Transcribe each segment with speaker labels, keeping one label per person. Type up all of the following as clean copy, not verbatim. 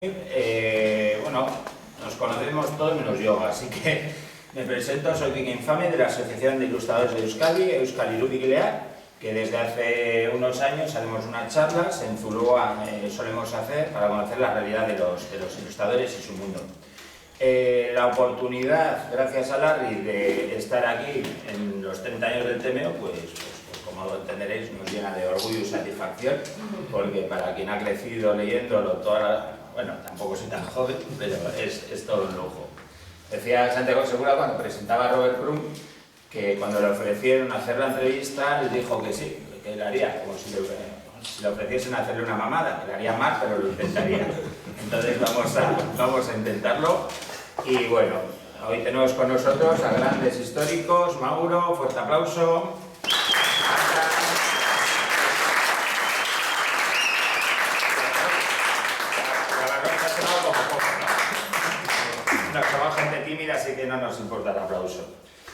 Speaker 1: Bueno, nos conocemos todos menos yo, así que me presento, soy Quique Infame de la Asociación de Ilustradores de Euskadi, Euskal Irudigileak, que desde hace unos años haremos unas charlas en Zulúa solemos hacer para conocer la realidad de los ilustradores y su mundo. La oportunidad, gracias a Larry, de estar aquí en los 30 años del TMEO, pues como entenderéis, nos llena de orgullo y satisfacción, porque para quien ha crecido leyéndolo bueno, tampoco soy tan joven, pero es todo un lujo. Decía Santiago Segura cuando presentaba a Robert Crumb que cuando le ofrecieron hacer la entrevista, él dijo que sí, que le haría, como si le ofreciesen hacerle una mamada, que le haría más, pero lo intentaría. Entonces vamos a intentarlo. Y bueno, hoy tenemos con nosotros a grandes históricos. Mauro, fuerte aplauso. Somos gente tímida, así que no nos importa el aplauso.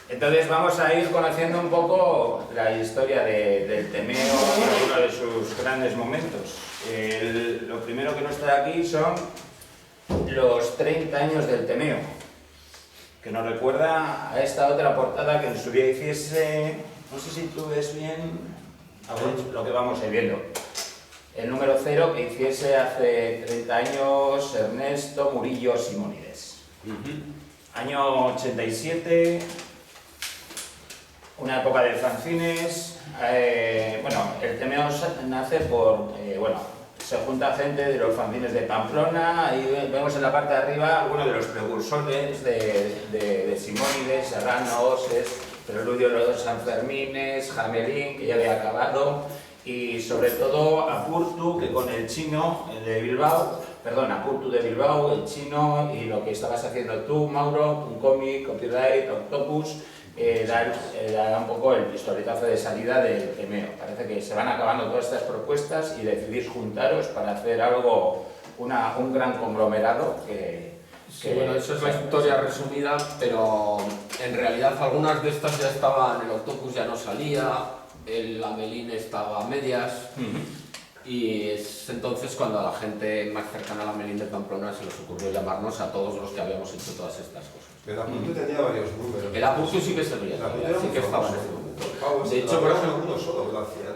Speaker 1: Entonces vamos a ir conociendo un poco la historia del TMEO y uno de sus grandes momentos. Lo primero que nos trae aquí son los 30 años del TMEO, que nos recuerda a esta otra portada que en su día hiciese, no sé si tú ves bien, a ver lo que vamos a ir viendo. El número 0 que hiciese hace 30 años Ernesto Murillo Simónides. Año 87, una época de fanzines. Bueno, el TMEO nace por, se junta gente de los fanzines de Pamplona, y vemos en la parte de arriba algunos de los precursores de Simónides, Serrano, Oses, Preludio de los Sanfermines, Jamelín, que ya había acabado, y sobre todo Apurtu, que con el chino de Bilbao, Apurtu de Bilbao, el chino, y lo que estabas haciendo tú, Mauro, un cómic, Copyright, Octopus, da un poco el pistoletazo de salida del TMEO. Parece que se van acabando todas estas propuestas y decidís juntaros para hacer algo, un gran conglomerado que...
Speaker 2: Sí, bueno, eso es la historia resumida, pero en realidad algunas de estas ya estaban, el Octopus ya no salía, el Amelín estaba a medias, y es entonces cuando a la gente más cercana a la Amelín de Pamplona se les ocurrió llamarnos a todos los que habíamos hecho todas estas cosas.
Speaker 3: El Apurtu tenía varios números.
Speaker 2: El Apurtu sí que se veía, sí que estaba en ese momento. De hecho, por ejemplo,
Speaker 3: uno solo lo hacía.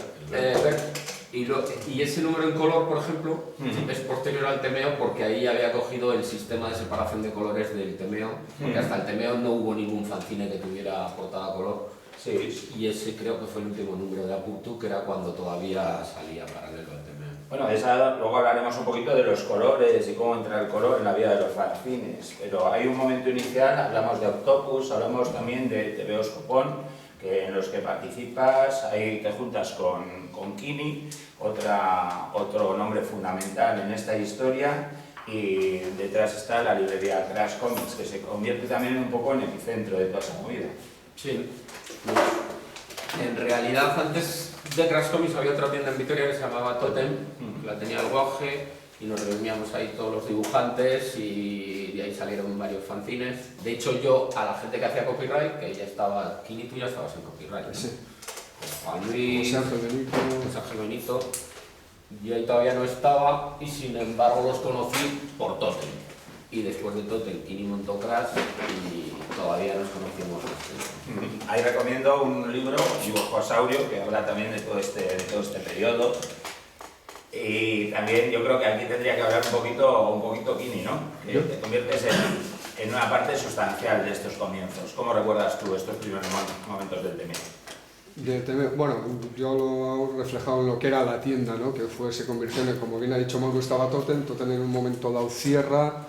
Speaker 2: Y ese número en color, por ejemplo, es posterior al TMEO porque ahí había cogido el sistema de separación de colores del TMEO, porque hasta el TMEO no hubo ningún fanzine que tuviera portada color. Sí. Y ese creo que fue el último número de Apurtu, que era cuando todavía salía paralelo al TMEO.
Speaker 1: Bueno, luego hablaremos un poquito de los colores y cómo entra el color en la vida de los fanzines, pero hay un momento inicial, hablamos de Octopus, hablamos también de TVOs Copón, en los que participas, ahí te juntas con Kini, otro nombre fundamental en esta historia, y detrás está la librería Crash Comics, que se convierte también un poco en epicentro de toda esa movida.
Speaker 2: Sí. En realidad, antes de Crash Comics había otra tienda en Vitoria que se llamaba Totem, la tenía el Guaje, y nos reuníamos ahí todos los dibujantes, y de ahí salieron varios fanzines. De hecho, yo, a la gente que hacía copyright, que ya estaba, Kini, tú ya estabas en copyright, ¿no?
Speaker 4: Sí.
Speaker 2: Juan Luis,
Speaker 4: José
Speaker 2: Ángel Benito, yo ahí todavía no estaba, y sin embargo los conocí por Totem. Y después de Totem, Kini montó Crash, y todavía nos conocimos.
Speaker 1: Ahí recomiendo un libro, Dibujosaurio, que habla también de todo este periodo. Y también yo creo que aquí tendría que hablar un poquito Kini, ¿no? Que te conviertes en una parte sustancial de estos comienzos. ¿Cómo recuerdas tú estos primeros momentos del TMEO?
Speaker 4: Bueno, yo lo he reflejado en lo que era la tienda, ¿no? Que se convirtió en, como bien ha dicho Mauro, estaba Totem en un momento dado cierra,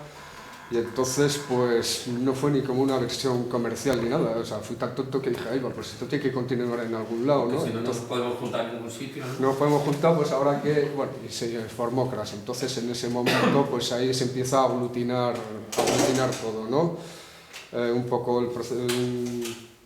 Speaker 4: y entonces pues no fue ni como una versión comercial ni nada, o sea, fui tan tonto que dije, ay, pues esto tiene que continuar en algún lado, ¿no?
Speaker 2: Si no nos podemos juntar en ningún sitio, ¿no?
Speaker 4: No nos podemos juntar, pues ahora que, bueno, y se formó Crash, entonces en ese momento pues ahí se empieza a aglutinar todo, ¿no? Un poco el proceso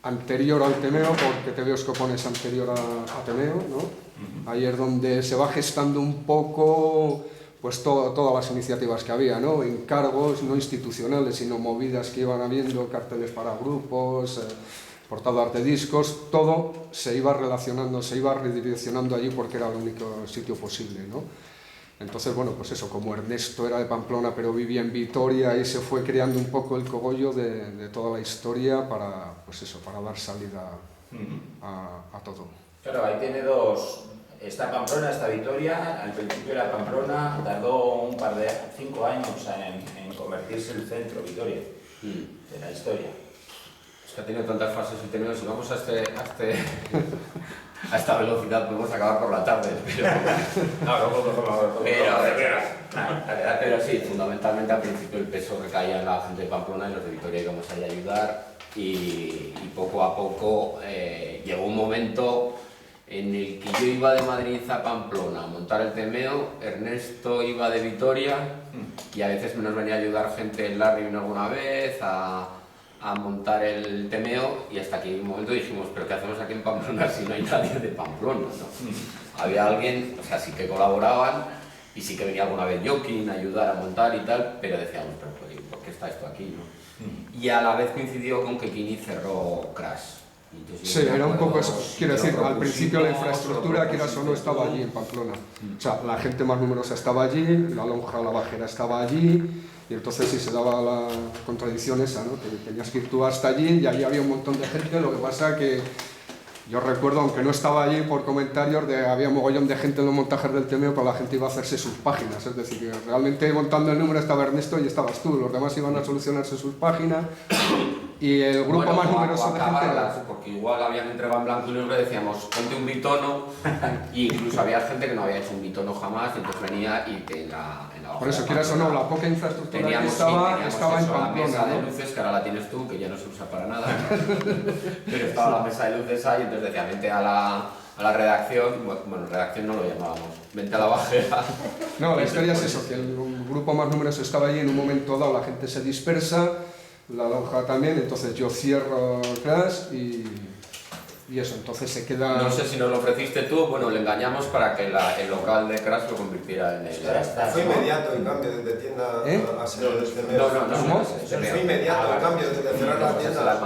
Speaker 4: anterior al TMEO, porque TVOs Copón es anterior a TMEO, ¿no? Ahí es donde se va gestando un poco pues todas las iniciativas que había, ¿no? Encargos no institucionales, sino movidas que iban habiendo, carteles para grupos, portadas de discos, todo se iba relacionando, se iba redireccionando allí porque era el único sitio posible, ¿no? Entonces, bueno, pues eso, como Ernesto era de Pamplona pero vivía en Vitoria, ahí se fue creando un poco el cogollo de toda la historia para, pues eso, para dar salida a todo.
Speaker 1: Claro, ahí tiene dos, está Pamplona, está Vitoria. Al principio era Pamplona, tardó un par de 5 años en convertirse en el centro, Vitoria, de la historia.
Speaker 2: Es que ha tenido tantas fases y términos, si vamos a esta velocidad podemos acabar por la tarde, pero sí, fundamentalmente al principio el peso recaía en la gente de Pamplona y los de Vitoria íbamos ahí a ayudar y poco a poco llegó un momento en el que yo iba de Madrid a Pamplona a montar el temeo, Ernesto iba de Vitoria y a veces nos venía a ayudar gente en Larry alguna vez a montar el temeo y hasta que en un momento dijimos, pero ¿qué hacemos aquí en Pamplona si no hay nadie de Pamplona? ¿No? Había alguien, o sea, sí que colaboraban y sí que venía alguna vez Joaquín a ayudar a montar y tal, pero decíamos, pero ¿por qué está esto aquí? ¿No? Y a la vez coincidió con que Kini cerró Crash.
Speaker 4: Sí, era un poco eso. Quiero decir, al principio la infraestructura, quieras o no, estaba allí en Pamplona. O sea, la gente más numerosa estaba allí, la lonja, la bajera estaba allí, y entonces sí se daba la contradicción esa, ¿no? Que tenías que ir tú hasta allí y allí había un montón de gente, lo que pasa que yo recuerdo, aunque no estaba allí, por comentarios, había un mogollón de gente en los montajes del temeo, pero la gente iba a hacerse sus páginas, es decir, que realmente montando el número estaba Ernesto y estabas tú, los demás iban a solucionarse sus páginas y el grupo más numeroso de gente era...
Speaker 2: Porque igual habían entregado en blanco y negro y decíamos, ponte un bitono, y incluso había gente que no había hecho un bitono jamás, y entonces venía y en la
Speaker 4: por eso, quieras o no, la poca infraestructura que estaba en Pamplona,
Speaker 2: la mesa de
Speaker 4: ¿no?
Speaker 2: luces, que ahora la tienes tú, que ya no se usa para nada, pero estaba la mesa de luces ahí, entonces decía, vente a la redacción, bueno, redacción no lo llamábamos, vente a la bajera.
Speaker 4: No, la historia es eso, que el grupo más numeroso estaba allí, en un momento dado la gente se dispersa, la lonja también, entonces yo cierro Crash y eso, entonces se queda...
Speaker 2: No sé si nos lo ofreciste tú, bueno, le engañamos para que el local de Crash lo convirtiera en el...
Speaker 3: Fue inmediato el cambio de tienda a ser el temeo.
Speaker 2: No.
Speaker 3: Fue inmediato el cambio de cerrar la tienda.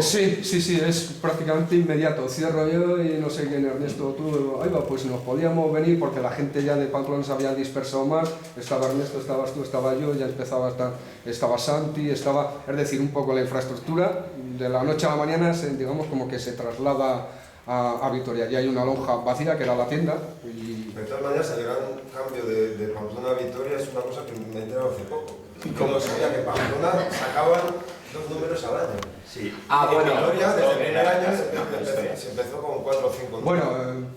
Speaker 4: Sí, es prácticamente inmediato. Cierro yo y no sé quién, Ernesto, tú, ahí va, pues nos podíamos venir porque la gente ya de Pamplona se había dispersado más. Estaba Ernesto, estabas tú, estaba yo, ya empezaba a estar, estaba Santi, estaba... Es decir, un poco la infraestructura de la noche a la mañana, digamos, como que se traslada a Vitoria. Y hay una lonja vacía que era la tienda. Y...
Speaker 3: De todas maneras, el gran cambio de Pamplona a Vitoria es una cosa que me he enterado hace poco. Yo no sabía que Pamplona sacaban 2 números al año.
Speaker 1: Sí.
Speaker 3: Bueno, Vitoria, desde el primer año se empezó con 4 o 5 números.
Speaker 4: Bueno,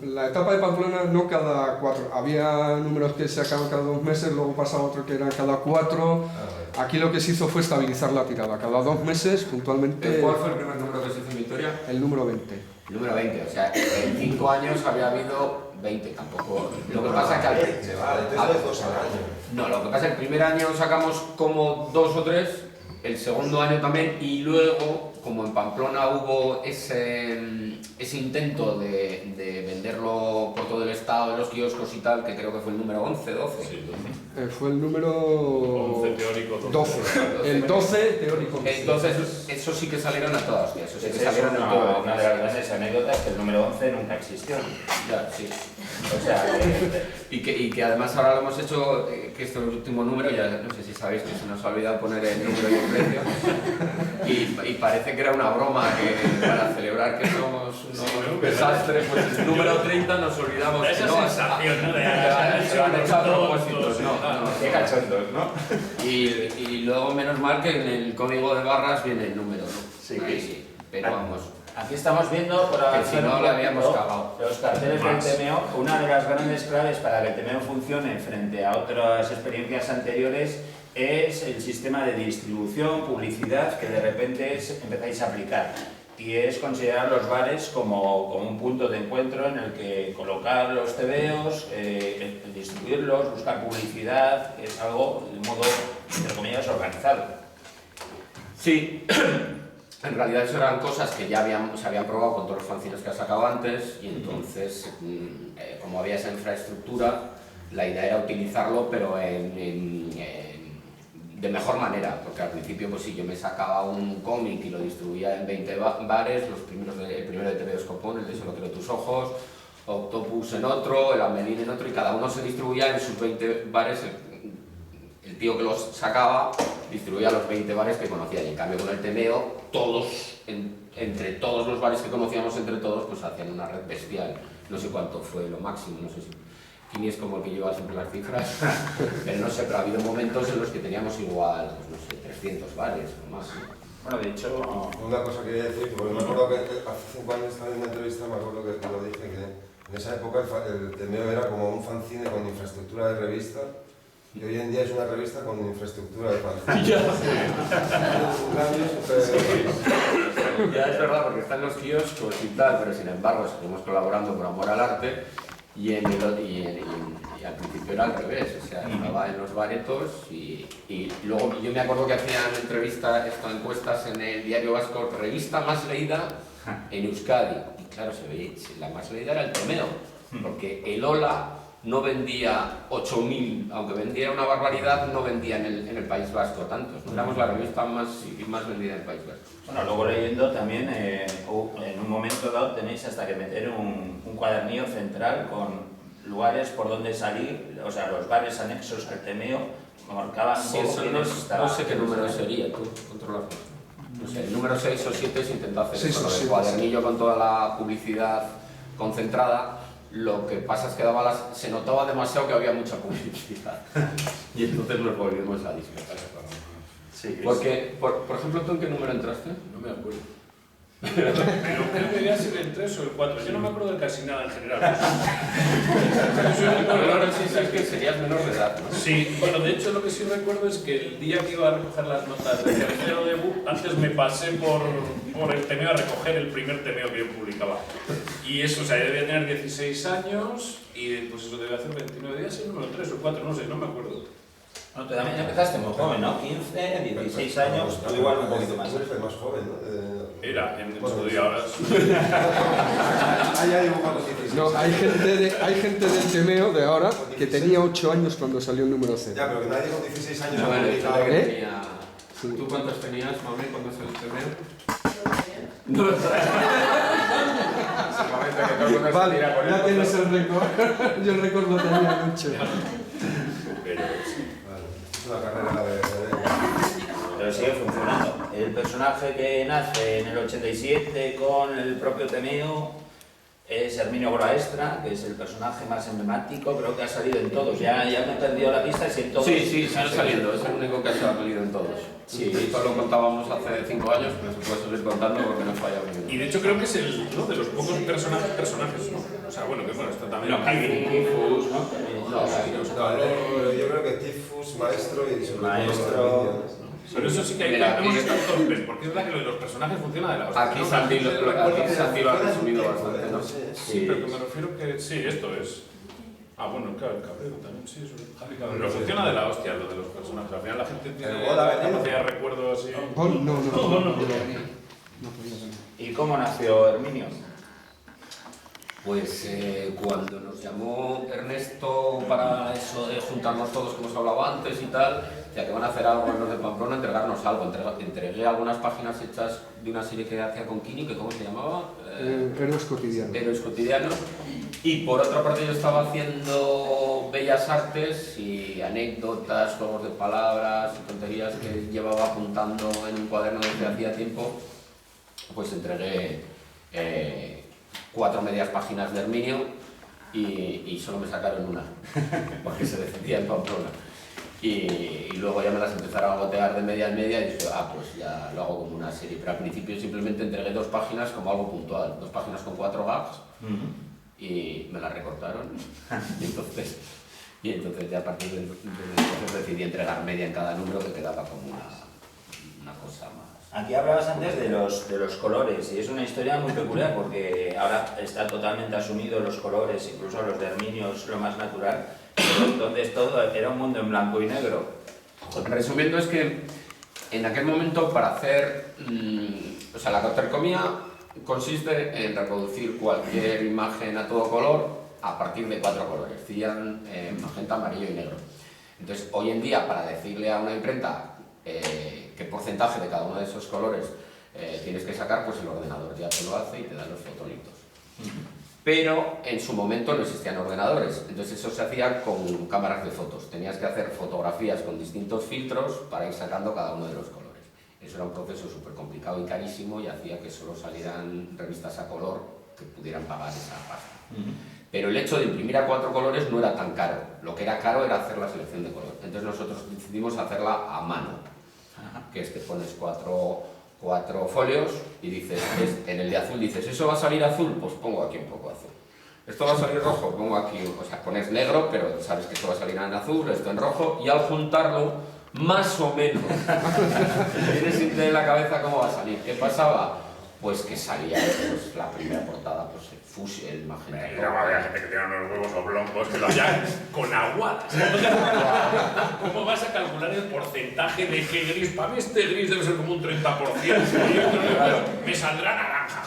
Speaker 4: la etapa de Pamplona no cada 4. Había números que se sacaban cada 2 meses, luego pasaba otro que eran cada 4. Aquí lo que se hizo fue estabilizar la tirada. Cada 2 meses, puntualmente...
Speaker 2: ¿Cuál fue el primer número que se hizo en Vitoria?
Speaker 4: El número 20.
Speaker 2: El número 20, o sea, en 5 años había habido 20 tampoco. Lo que pasa es que
Speaker 3: entonces 2 al año.
Speaker 2: No, lo que pasa es que el primer año sacamos como 2 o 3, el segundo año también, y luego, como en Pamplona hubo ese intento de venderlo por todo el estado, de los kioscos y tal, que creo que fue el número 11, 12.
Speaker 5: Sí, 12.
Speaker 4: Fue el número
Speaker 5: 11 teórico,
Speaker 4: 12. El 12 teórico.
Speaker 2: Entonces, eso sí que salieron a todas, eso sí que salieron
Speaker 1: Es
Speaker 2: en todo.
Speaker 1: una de las grandes anécdotas, que el número 11 nunca existió.
Speaker 2: Ya, sí.
Speaker 1: O sea,
Speaker 2: Y que además ahora lo hemos hecho, que este es el último número, ya no sé si sabéis que se nos ha olvidado poner el número y el precio, y parece que era una broma que para celebrar que somos unos desastres, pues el número 30 nos olvidamos.
Speaker 5: Esa
Speaker 2: ¿no?
Speaker 5: sensación, ¿no?
Speaker 2: Se han hecho a propósitos, no.
Speaker 1: qué cachondos, ¿no?
Speaker 2: Y luego menos mal que en el código de barras viene el número, ¿no?
Speaker 1: Sí.
Speaker 2: Pero vamos.
Speaker 1: Aquí estamos viendo, por avanzar
Speaker 2: si no,
Speaker 1: un
Speaker 2: le habíamos
Speaker 1: poquito,
Speaker 2: cagado.
Speaker 1: los carteles del TMO. Una de las grandes claves para que el TMO funcione frente a otras experiencias anteriores es el sistema de distribución, publicidad, que de repente empezáis a aplicar. Y es considerar los bares como un punto de encuentro en el que colocar los TVOs, distribuirlos, buscar publicidad, es algo de modo, entre comillas, organizado.
Speaker 2: Sí. En realidad eso eran cosas que ya se habían probado con todos los fanzines que has sacado antes y entonces, como había esa infraestructura, la idea era utilizarlo pero de mejor manera, porque al principio pues sí, yo me sacaba un cómic y lo distribuía en 20 bares, el primero de TV Escopón, el de Solo quiero tus ojos, Octopus en otro, el Amelín en otro, y cada uno se distribuía en sus 20 bares. El tío que los sacaba distribuía los 20 bares que conocía, y en cambio con el Temeo, todos, entre todos los bares que conocíamos entre todos, pues hacían una red bestial. No sé cuánto fue lo máximo, no sé si Kini es como el que lleva siempre las cifras, pero no sé, pero ha habido momentos en los que teníamos igual, pues no sé, 300 bares o más.
Speaker 1: Bueno, de hecho...
Speaker 3: Una cosa quería decir, porque me acuerdo que hace 5 años estaba en una entrevista, me acuerdo que lo dije, que en esa época el Temeo era como un fanzine con infraestructura de revista, y hoy en día es una revista con infraestructura de fanzine.
Speaker 2: Ya,
Speaker 3: Un cambio súper...
Speaker 2: ya es verdad, porque están los kioscos y tal, pero sin embargo seguimos colaborando por amor al arte, y al principio era al revés, o sea, estaba en los baretos y luego yo me acuerdo que hacían encuestas en el Diario Vasco, revista más leída en Euskadi, y claro, se veía, la más leída era el Temeo, porque el Hola no vendía 8.000, aunque vendía una barbaridad, no vendía en el País Vasco tantos, ¿no? Éramos la revista más vendida en el País Vasco.
Speaker 1: Bueno, luego leyendo también, en un momento dado tenéis hasta que meter un cuadernillo central con lugares por donde salir, o sea, los bares anexos al Temeo marcaban
Speaker 2: Sí,
Speaker 1: un poco
Speaker 2: eso
Speaker 1: quiénes
Speaker 2: no
Speaker 1: estaban.
Speaker 2: sé qué número sería, tú controlas. No sé, el número 6 o 7 se intentó hacer
Speaker 4: 6
Speaker 2: eso,
Speaker 4: o
Speaker 2: el
Speaker 4: 7,
Speaker 2: cuadernillo con toda la publicidad concentrada. Lo que pasa es que se notaba demasiado que había mucha publicidad y entonces nos volvimos a dispersar.
Speaker 1: Sí,
Speaker 2: Porque, por ejemplo, ¿tú en qué número entraste?
Speaker 5: No me acuerdo. Pero creo que debía ser el 3 o el 4. Yo no me acuerdo de casi nada en general.
Speaker 2: Ahora sí sabes que serías menor de edad, ¿no?
Speaker 5: Sí, bueno, de hecho lo que sí recuerdo es que el día que iba a recoger las notas de tercero de BUP, antes me pasé por el Temeo a recoger el primer Temeo que yo publicaba. Y eso, o sea, yo debía tener 16 años y pues eso debe hacer 29 días, el número 3 o 4, no sé, no me acuerdo.
Speaker 1: Bueno, tú también empezaste muy joven, ¿no? 15, 16 años, tú igual un poquito más.
Speaker 3: Tú eres el más joven, ¿no?
Speaker 5: Era, en su día ahora.
Speaker 3: Ah, ya dibujamos 16.
Speaker 4: No, hay gente del Temeo de ahora que tenía 8 años cuando salió el número 0.
Speaker 3: Ya, pero que nadie con 16 años ha
Speaker 2: Bueno,
Speaker 3: publicado.
Speaker 2: yo tenía... ¿Tú cuántos tenías, mami, cuando salió el Temeo? No lo sé.
Speaker 4: Vale, ya tienes el récord. Yo el récord lo tenía mucho.
Speaker 5: Pero sí.
Speaker 3: Vale, es una carrera de...
Speaker 1: Pero sigue funcionando. El personaje que nace en el 87 con el propio Temeo es Herminio Goraestra, que es el personaje más emblemático, creo que ha salido en todos. Ya me he perdido la pista, si en todos...
Speaker 2: Sí, sigue saliendo, es el único que ha salido en todos. Sí, esto lo contábamos hace 5 años, pero se puede seguir contando porque no falla ninguno.
Speaker 5: Y de hecho creo que es uno de los pocos personajes, ¿no? O sea, bueno, que bueno, está también...
Speaker 1: Bueno, Calvin y Tifus, ¿no?
Speaker 3: No, yo creo que Tifus, maestro y sobre todo
Speaker 1: Maestro.
Speaker 5: Pero eso sí que hay
Speaker 2: Mira,
Speaker 5: hemos
Speaker 2: aquí-
Speaker 5: estado torpes, porque es verdad que lo de los personajes funciona de la hostia.
Speaker 2: Aquí
Speaker 5: ¿no?
Speaker 2: Santi lo ha resumido bastante, ¿no?
Speaker 5: Sí, pero que me refiero que sí, esto es. Ah, bueno, claro, el cabrero también, sí, eso es Javi Cabrero. Pero funciona de la hostia lo de los personajes. Al final la gente tiene
Speaker 3: El Goda veneno.
Speaker 5: capacidad de recuerdo así.
Speaker 4: No.
Speaker 1: ¿Y cómo nació Herminio?
Speaker 2: Pues cuando nos llamó Ernesto para eso de juntarnos todos que hemos hablado antes y tal, ya que van a hacer algo en los de Pamplona, entregarnos algo. Entregué algunas páginas hechas de una serie que hacía con Kini, que ¿cómo se llamaba?
Speaker 4: Héroes cotidianos.
Speaker 2: Héroes cotidianos. Y por otra parte yo estaba haciendo bellas artes y anécdotas, juegos de palabras y tonterías que llevaba apuntando en un cuaderno desde hacía tiempo. Pues entregué 4 medias páginas de Herminio y solo me sacaron una, porque se defendía en Pamplona. Y luego ya me las empezaron a gotear de media en media y dije, pues ya lo hago como una serie. Pero al principio simplemente entregué 2 páginas como algo puntual, 2 páginas con 4 gags y me las recortaron. y entonces ya a partir de entonces decidí entregar media en cada número, que quedaba como una cosa más.
Speaker 1: Aquí hablabas antes de los colores y es una historia muy peculiar porque ahora está totalmente asumido los colores, incluso los de Herminio es lo más natural, pero entonces todo era un mundo en blanco y negro.
Speaker 2: Resumiendo, es que en aquel momento para hacer, o sea, la cartocomía consiste en reproducir cualquier imagen a todo color a partir de 4 colores, cian, magenta, amarillo y negro. Entonces, hoy en día, para decirle a una imprenta qué porcentaje de cada uno de esos colores tienes que sacar, pues el ordenador ya te lo hace y te da los fotolitos. pero en su momento no existían ordenadores, entonces eso se hacía con cámaras de fotos. Tenías que hacer fotografías con distintos filtros para ir sacando cada uno de los colores. Eso era un proceso súper complicado y carísimo y hacía que solo salieran revistas a color que pudieran pagar esa pasta. Pero el hecho de imprimir a 4 colores no era tan caro. Lo que era caro era hacer la selección de color. Entonces nosotros decidimos hacerla a mano, que es que pones cuatro folios y dices, en el de azul dices, ¿eso va a salir azul? Pues pongo aquí un poco azul. ¿Esto va a salir rojo? Pongo aquí, o sea, pones negro, pero sabes que esto va a salir en azul, esto en rojo, y al juntarlo, más o menos, tienes idea en la cabeza cómo va a salir. ¿Qué pasaba? Pues que salía pues, la primera portada, pues el fucsia, el magenta.
Speaker 5: Y luego había gente que tenía unos huevos oblongos que lo hacían con agua. ¿Cómo vas a calcular el porcentaje de qué gris? Para mí este gris debe ser como un 30%. Me saldrá naranja.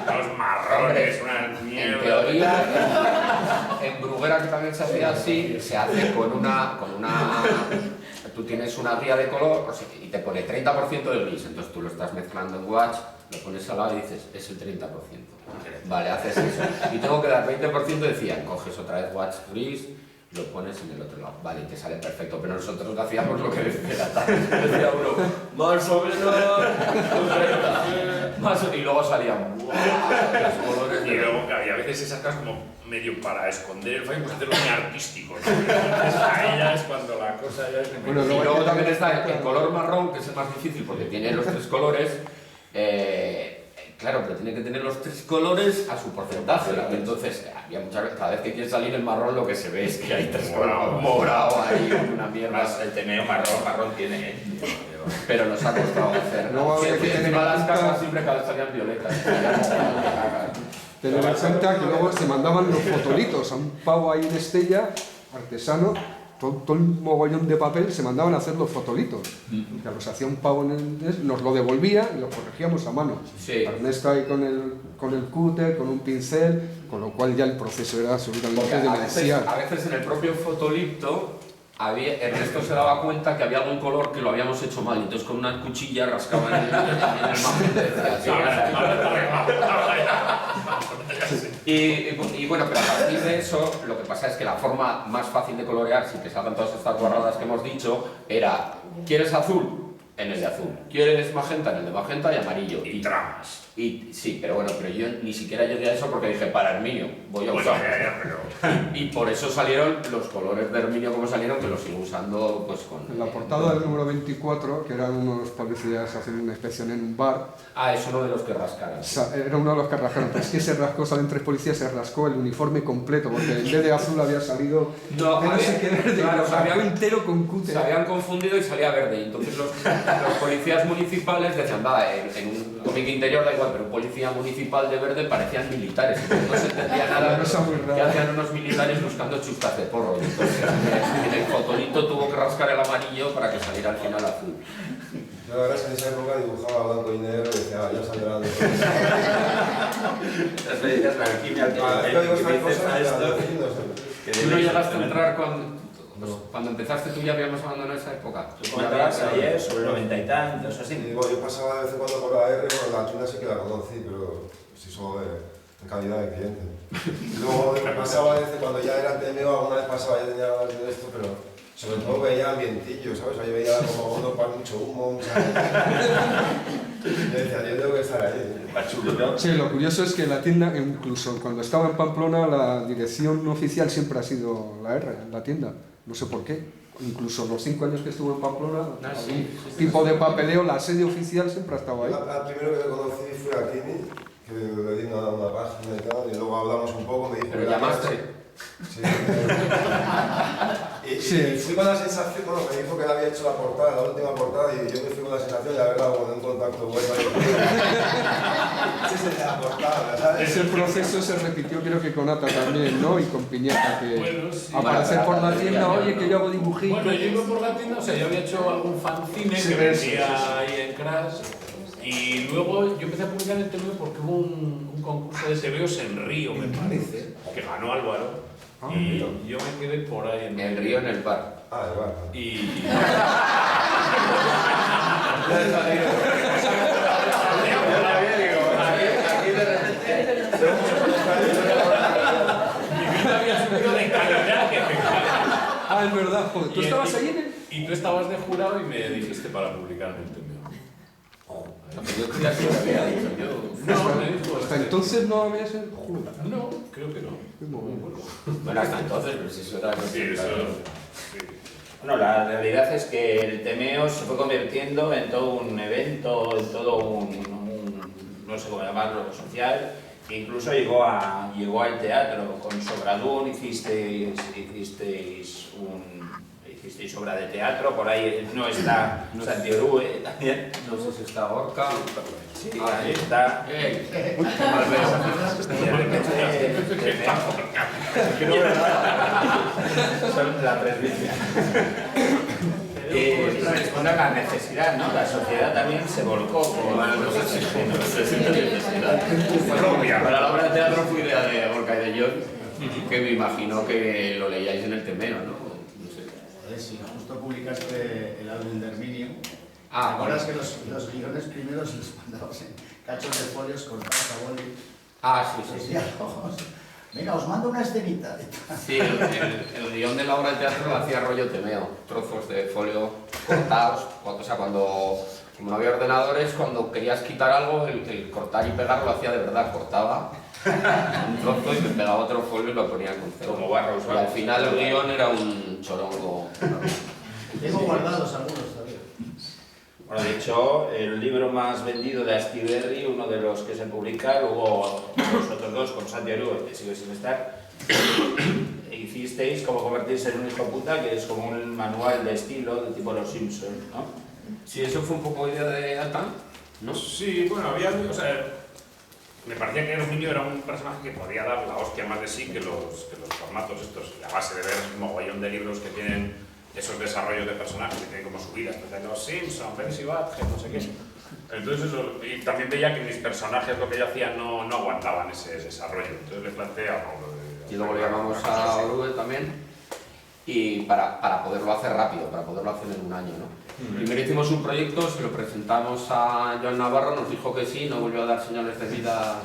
Speaker 5: Los marrones, una mierda.
Speaker 2: En teoría, en Bruguera, que también se hacía así, se hace con una tú tienes una guía de color, o sea, y te pone 30% de gris, entonces tú lo estás mezclando en watch, lo pones al lado y dices, es el 30%. Vale, haces eso. Y tengo que dar 20%, decían, coges otra vez watch gris, lo pones en el otro lado. Vale, y te sale perfecto, pero nosotros hacíamos lo que decía la tarde. Decía uno, más o menos, y luego salían, ¡buah! Los colores
Speaker 5: Y luego, claro, y a veces se sacas como medio para esconder el fallo, pues hacerlo muy artístico, ¿no? Entonces, ahí ya es cuando la cosa ya es...
Speaker 4: Bueno,
Speaker 2: Y luego también está el color marrón, que es el más difícil porque tiene los 3 colores. Claro, pero tiene que tener los 3 colores a su porcentaje. Entonces, había muchas veces, cada vez que quiere salir el marrón, lo que se ve es que hay 3 colores morado ahí, una mierda.
Speaker 1: Más el teneo marrón tiene,
Speaker 2: Pero nos ha costado hacer.
Speaker 4: Luego había que tener
Speaker 2: encima
Speaker 4: en
Speaker 2: las
Speaker 4: cuenta-
Speaker 2: casas siempre salían violetas.
Speaker 4: Tener en cuenta que luego se mandaban los fotolitos a un pavo ahí en Estella, artesano, todo el mogollón de papel se mandaban a hacer los fotolitos. Que los hacía un pavo nos lo devolvía y los corregíamos a mano.
Speaker 2: Sí.
Speaker 4: Ernesto ahí con el cúter, con un pincel, con lo cual ya el proceso era absolutamente
Speaker 2: Porque
Speaker 4: demencial.
Speaker 2: a veces en el propio fotolipto Ernesto se daba cuenta que había algún color que lo habíamos hecho mal, entonces con una cuchilla rascaba en el magenta. Y bueno, pero a partir de eso, lo que pasa es que la forma más fácil de colorear, sin que salgan todas estas guarradas que hemos dicho, era, ¿quieres azul? En el de azul. ¿Quieres magenta? En el de magenta y amarillo.
Speaker 5: Y tramas.
Speaker 2: Y sí, pero bueno, pero yo ni siquiera llegué a eso porque dije, para Herminio, voy a usar. Y por eso salieron los colores de Herminio como salieron, que los sigo usando pues con...
Speaker 4: En la portada del número 24, que eran unos policías haciendo una inspección en un bar,
Speaker 2: Es uno de los que rascaron.
Speaker 4: era uno de los que rascaron, pero es que se rascó, salen 3 policías, se rascó el uniforme completo, porque en vez de azul había salido no sé qué verde,
Speaker 2: claro,
Speaker 4: lo rascó entero con cúter.
Speaker 2: Se habían confundido y salía verde. Y entonces los policías municipales decían, va, en un cómic interior da igual, pero un policía municipal de verde parecían militares. Entonces no se entendía nada
Speaker 4: Una cosa muy
Speaker 2: que
Speaker 4: rara.
Speaker 2: hacían unos militares buscando chustas de porro. Y entonces en el fotolito tuvo que rascar el amarillo para que saliera al final azul.
Speaker 3: Yo la verdad es que en esa época dibujaba blanco y negro y decía, ya saldrán de todo.
Speaker 1: Las medidas de la alquimia
Speaker 3: Yo digo estas cosas
Speaker 1: a esto.
Speaker 2: ¿Tú no llegaste a entrar cuando empezaste tú ya habíamos abandonado esa época?
Speaker 1: Tú comentabas ayer sobre el 90 y tantos, así.
Speaker 3: Digo, yo pasaba de vez en cuando por la R, bueno, la tienda sí que la conocí, pero sí solo de calidad de cliente. Y luego pasaba de vez en cuando ya era TMO, alguna vez pasaba, ya tenía ganas de esto, pero sobre todo veía ambientillo, ¿sabes? Ahí veía como uno para mucho humo, mucha gente. Y yo decía, yo tengo que estar ahí.
Speaker 1: Pachulo, ¿no?
Speaker 4: Sí, lo curioso es que la tienda, incluso cuando estaba en Pamplona, la dirección oficial siempre ha sido la R, la tienda. No sé por qué. Incluso los 5 años que estuve en Pamplona, algún tipo de papeleo, la sede oficial siempre ha estado ahí.
Speaker 3: El primero que conocí fue a Kini, que le di una página y tal, y luego hablamos un poco, me dijo...
Speaker 2: ¿Pero llamaste?
Speaker 3: Sí. Y fui con la sensación, bueno, me dijo que le había hecho la portada, la última portada, y yo me fui con la sensación de haber dado con un contacto bueno. Ese es la portada, ¿sabes?
Speaker 4: Ese proceso se repitió creo que con Ata también, ¿no? Y con Piñata, que
Speaker 5: Bueno, sí.
Speaker 4: aparecer por la tienda, oye, que yo hago dibujitos.
Speaker 5: Bueno, yo iba por la tienda, o sea, yo había hecho algún fanzine
Speaker 4: Sí,
Speaker 5: que
Speaker 4: eso,
Speaker 5: vendía ahí en Crash. Y luego yo empecé a publicar en el TVO porque hubo un concurso de TVOs en Río, me parece, que ganó Álvaro. Y yo me quedé por ahí
Speaker 2: En el río, en el bar.
Speaker 3: Ah, de verdad.
Speaker 5: Y...
Speaker 1: Aquí de repente.
Speaker 4: Ah, es verdad, joder. ¿Tú estabas ahí en el...?
Speaker 5: Y tú estabas de jurado y me dijiste para publicar en el TMO.
Speaker 2: Yo creía que lo había dicho yo.
Speaker 5: No, me dijo.
Speaker 4: Hasta entonces no habías el jurado.
Speaker 5: No, creo que no.
Speaker 2: Bueno, hasta entonces, pero si eso era...
Speaker 5: Sí, eso. Sí.
Speaker 1: Bueno, la realidad es que el TMO se fue convirtiendo en todo un evento, en todo un no sé cómo llamarlo, social. Incluso llegó al teatro. Con Sobradún hicisteis obra de teatro, por ahí no está Santi Orue también.
Speaker 2: No sé si está Gorka.
Speaker 1: Sí, ahí está.
Speaker 2: ¡Ey! ¡Qué mal veo!
Speaker 1: Y de repente, son la presbicia. Responde a la necesidad, ¿no? La sociedad también se volcó por...
Speaker 2: Bueno, no sé si es necesidad. Para la obra de teatro fue idea de Gorka y de John, que me imagino que lo leíais en el Temeo, ¿no? No sé.
Speaker 6: Joder, sí, justo publicaste el álbum de Herminio.
Speaker 2: Ah,
Speaker 6: ¿Te acuerdas que los guiones primeros los mandabas en cachos de folios cortados a boli?
Speaker 2: Ah, sí,
Speaker 6: Los
Speaker 2: sí, sí.
Speaker 6: diálogos. Venga, os mando una escenita.
Speaker 2: Sí, el guión de la obra de teatro lo hacía rollo Temeo, trozos de folio cortados, o sea, cuando como no había ordenadores, cuando querías quitar algo, el cortar y pegar lo hacía de verdad, cortaba un trozo y me pegaba otro folio y lo ponía con cero.
Speaker 1: Como Barros.
Speaker 2: Y al final el guión era un chorongo.
Speaker 6: Tengo guardados algunos todavía.
Speaker 1: Bueno, de hecho, el libro más vendido de Astiberri, uno de los que se publica, luego los otros dos con Santi Orue, que sigue sin estar, hicisteis como convertirse en un hijo puta, que es como un manual de estilo, de tipo Los Simpsons, ¿no?
Speaker 2: Sí, eso fue un poco idea de Altan, ¿no?
Speaker 5: Sí, bueno, había, o sea, me parecía que Herminio era un personaje que podía dar la hostia más de sí que los formatos estos, y a base de ver un mogollón de libros que tienen esos desarrollos de personajes, que tienen como subidas, pues de Los Simpsons, Beavis y Butthead, no sé qué. Entonces eso, y también veía que mis personajes, lo que yo hacía, no aguantaban ese desarrollo, entonces le planteé a Pablo de...
Speaker 2: Y luego le llamamos a Orue también, y para poderlo hacer rápido, para poderlo hacer en un año, ¿no? Primero hicimos un proyecto, se lo presentamos a Joan Navarro, nos dijo que sí, no volvió a dar señales de vida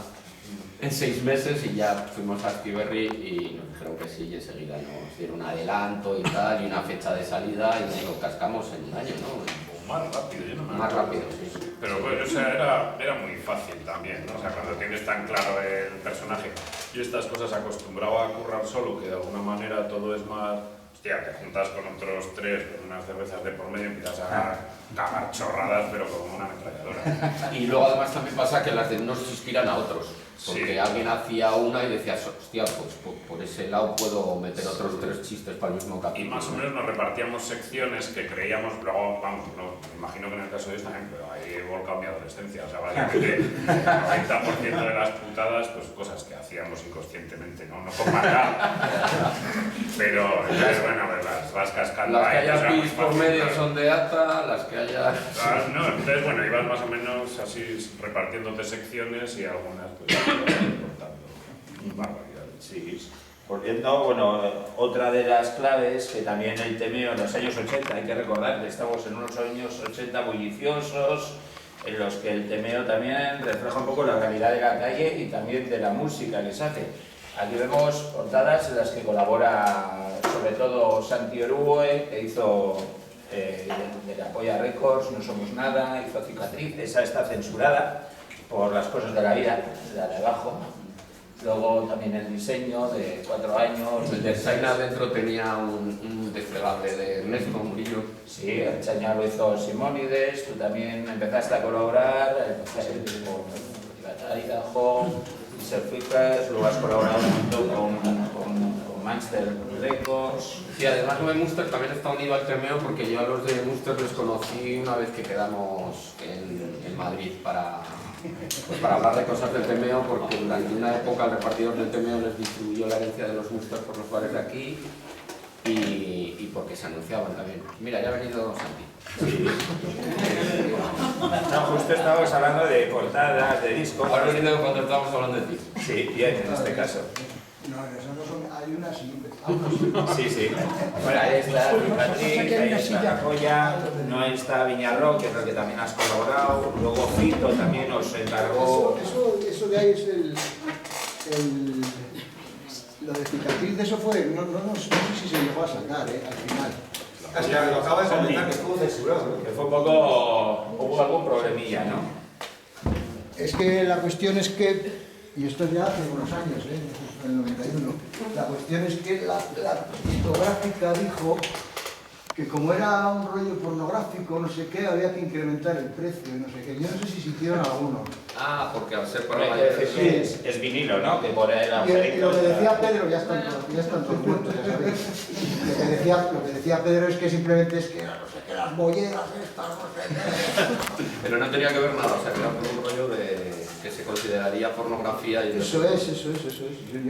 Speaker 2: en 6 meses y ya fuimos a Astiberri y nos dijeron que sí y enseguida nos dieron un adelanto y tal, y una fecha de salida y nos lo cascamos en un año, ¿no?
Speaker 5: O más rápido, yo no me
Speaker 2: Más
Speaker 5: acuerdo.
Speaker 2: rápido, sí.
Speaker 5: Pero bueno, o sea, era muy fácil también, ¿no? O sea, cuando tienes tan claro el personaje y estas cosas acostumbrado a currar solo, que de alguna manera todo es más... Hostia, te juntas con otros 3, con unas cervezas de por medio y empiezas a cagar chorradas, pero como una ametralladora.
Speaker 2: Y luego además también pasa que las de unos se inspiran a otros, porque
Speaker 5: Sí.
Speaker 2: alguien hacía una y decías, hostia, pues por ese lado puedo meter otros 3 chistes para el mismo
Speaker 5: Y
Speaker 2: capítulo.
Speaker 5: más o menos nos repartíamos secciones que creíamos, luego, vamos, no, me imagino que en el caso de esta también, pero ahí he volcado mi adolescencia, o sea, básicamente el 90% de las putadas, pues cosas que hacíamos inconscientemente, no con maldad, pero entonces, bueno, pues las vas cascando
Speaker 2: Las que
Speaker 5: ahí,
Speaker 2: haya
Speaker 5: pues, era muy
Speaker 2: pis por
Speaker 5: fácil,
Speaker 2: medio
Speaker 5: claro.
Speaker 2: son de ata, las que haya...
Speaker 5: No, entonces, bueno, ibas más o menos así repartiéndote secciones y algunas pues cortando barbaridades.
Speaker 1: Sí. Volviendo, bueno, otra de las claves que también el TMO en los años 80, hay que recordar que estamos en unos años 80 bulliciosos, en los que el TMO también refleja un poco la realidad de la calle y también de la música que se hace. Aquí vemos portadas en las que colabora sobre todo Santi Orue, que hizo de la Polla Records, No Somos Nada, hizo Cicatriz, esa está censurada por las cosas de la vida, la de abajo. Luego también el diseño de 4 años.
Speaker 2: El design adentro tenía un desplegable de Ernesto Murillo.
Speaker 1: Sí, el Chañar lo hizo Simónides, tú también empezaste a colaborar con Idaho, Selfie, luego has colaborado un montón con Manchester Records.
Speaker 2: Y además lo de Munster también está unido al TMO porque yo a los de Munster les conocí una vez que quedamos en Madrid para hablar de cosas del TMO, porque durante una época el repartidor del TMO les distribuyó la herencia de los Munster por los bares de aquí y porque se anunciaban también. Mira, ya ha venido Santi.
Speaker 1: Sí. No, justo estábamos hablando de portadas, de discos.
Speaker 2: Ahora he venido cuando estábamos hablando de ti.
Speaker 1: Sí, bien, en este caso.
Speaker 7: No, esas no son, hay unas y
Speaker 1: Sí, sí. Bueno, ahí está Cicatriz, ahí está La Polla, no está Viñarro, que es el que también has colaborado. Luego Fito también os encargó.
Speaker 7: Eso de ahí es Lo de cicatriz de eso fue, no sé si se llegó a sacar, al final.
Speaker 3: Es que lo acaba de comentar que estuvo censurado, ¿no?
Speaker 1: Que fue un poco... hubo algún problemilla, ¿no?
Speaker 7: Es que la cuestión es que, y esto ya hace unos años, en el 91, la cuestión es que la discográfica dijo que como era un rollo pornográfico, no sé qué, había que incrementar el precio, no sé qué. Yo no sé si se hicieron algunos.
Speaker 2: Ah, porque al ser
Speaker 1: Por
Speaker 2: para
Speaker 1: ahí es vinilo, ¿no? Que por el
Speaker 7: Y lo
Speaker 1: agujerito...
Speaker 7: que decía Pedro, ya están todos muertos, ya sabéis. Lo que decía Pedro es que simplemente es que no sé qué, las bolleras estas, no sé qué.
Speaker 2: Pero no tenía que ver nada, o sea, que era por un rollo de que se consideraría pornografía y
Speaker 7: Eso es. Yo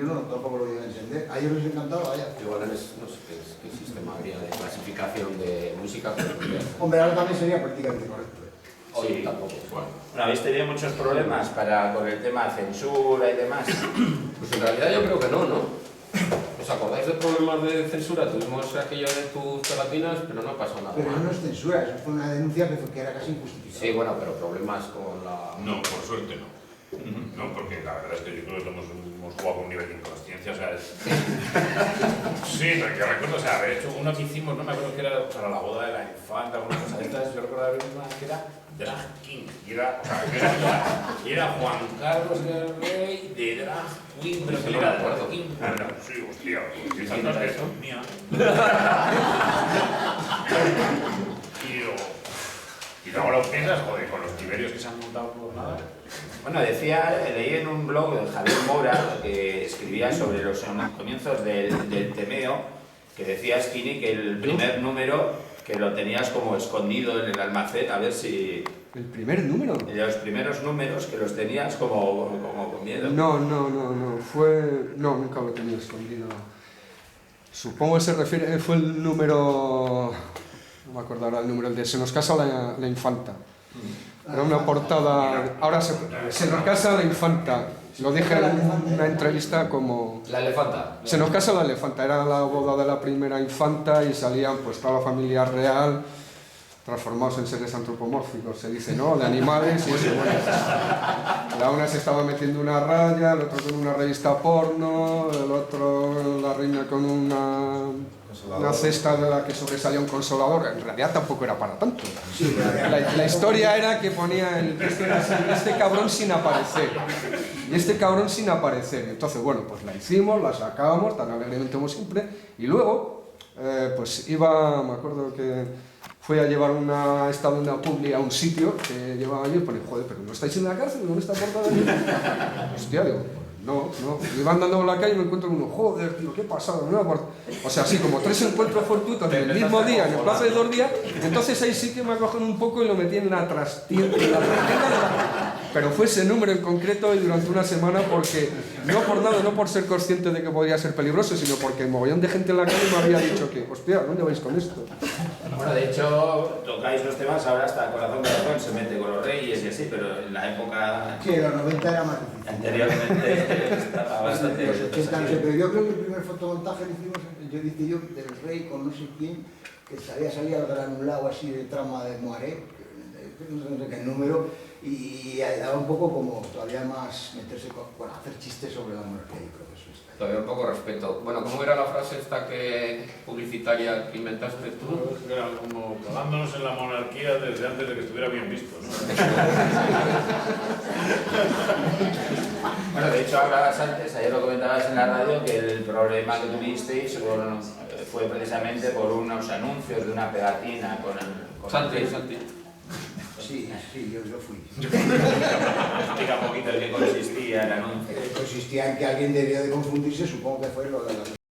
Speaker 7: no tampoco lo voy a entender. A ellos les encantaba, vaya.
Speaker 2: igual no sé qué sistema habría de clasificación de música, pero
Speaker 7: Hombre, ahora también sería prácticamente correcto.
Speaker 2: hoy
Speaker 1: Sí.
Speaker 2: tampoco.
Speaker 1: Bueno, ¿habéis tenido muchos problemas con el tema de censura y demás?
Speaker 2: Pues en realidad yo creo que no. ¿Os acordáis de problemas de censura? Tuvimos aquello de tus pegatinas, pero no pasó nada.
Speaker 7: Pero no es censura, eso fue una denuncia que era casi injustificada.
Speaker 2: Sí, bueno, pero problemas con la...
Speaker 5: No, por suerte no. No, porque la verdad es que yo creo que hemos jugado con un nivel de inconsciencia, o sea, sí, porque yo recuerdo, o sea, haber hecho uno que hicimos, no me acuerdo que era para la boda de la infanta, una cosa de estas, yo recuerdo haber hecho una que era Drag King, y era, o sea, que era Juan Carlos el Rey de Drag Queen, pero que
Speaker 2: no
Speaker 5: era
Speaker 2: me acuerdo.
Speaker 5: Drag King. Ah, no, sí, hostia, pues
Speaker 1: ¿Quién era eso?
Speaker 5: mía. Y luego lo piensas, joder, con los tiberios que se han montado por nada.
Speaker 1: Bueno, leí en un blog de Javier Mora que escribía sobre los comienzos del temeo, que decía Skinny que el primer número que lo tenías como escondido en el almacén, a ver si...
Speaker 4: ¿El primer número?
Speaker 1: Los primeros números que los tenías como con miedo.
Speaker 4: No, nunca lo he tenido escondido. Supongo que se refiere, fue el número, no me acuerdo ahora el número, el de Se nos casa la infanta. Era una portada, ahora se nos casa la infanta. Lo dije en una entrevista como...
Speaker 2: La elefanta.
Speaker 4: Se nos casa la elefanta, era la boda de la primera infanta y salían pues toda la familia real transformados en seres antropomórficos, se dice, ¿no? De animales y eso, bueno. La una se estaba metiendo una raya, el otro con una revista porno, el otro, la reina con una cesta de la que sobresalía un consolador. En realidad tampoco era para tanto. La historia era que ponía este cabrón sin aparecer. Y este cabrón sin aparecer. Entonces, bueno, pues la hicimos, la sacábamos, tan alegremente como siempre. Y luego, pues iba, me acuerdo que fui a llevar una publi a un sitio que llevaba yo y pone, joder, pero ¿no estáis en la cárcel? ¿Dónde está portada? Hostia, digo, no. Iba andando por la calle y me encuentro con uno, joder, tío, qué pasada, ¿no? O sea, así como 3 encuentros fortuitos en el mismo día, en el plazo de 2 días, entonces ahí sí que me acogen un poco y lo metí en la trastienda. Pero fue ese número en concreto y durante una semana porque, no por nada, no por ser consciente de que podría ser peligroso, sino porque el mogollón de gente en la calle me había dicho que, hostia, ¿dónde vais con esto?
Speaker 1: Bueno, de hecho, tocáis los temas, ahora hasta Corazón de Razón se mete con los reyes y así, pero en la época
Speaker 7: Sí, los 90 era más difícil.
Speaker 1: anteriormente estaba bastante...
Speaker 7: Los 80, no sé, pero yo creo que el primer fotomontaje lo hicimos, yo del rey con no sé quién, que salía granulado así de trama de Moiré, no sé qué número, y daba un poco como todavía más meterse con hacer chistes sobre la monarquía, yo creo que eso está.
Speaker 2: Todavía un poco respeto. Bueno, ¿cómo era la frase esta que publicitaria que inventaste tú?
Speaker 5: Era como clavándonos en la monarquía desde antes de que estuviera bien visto, ¿no?
Speaker 1: Bueno, de hecho hablabas antes, ayer lo comentabas en la radio, que el problema que tuvisteis fue precisamente por unos anuncios de una pegatina con
Speaker 2: Santi.
Speaker 7: Sí, yo fui.
Speaker 1: Explica un poquito en qué consistía el anuncio.
Speaker 7: Consistía en que alguien debió de confundirse, supongo que fue lo de la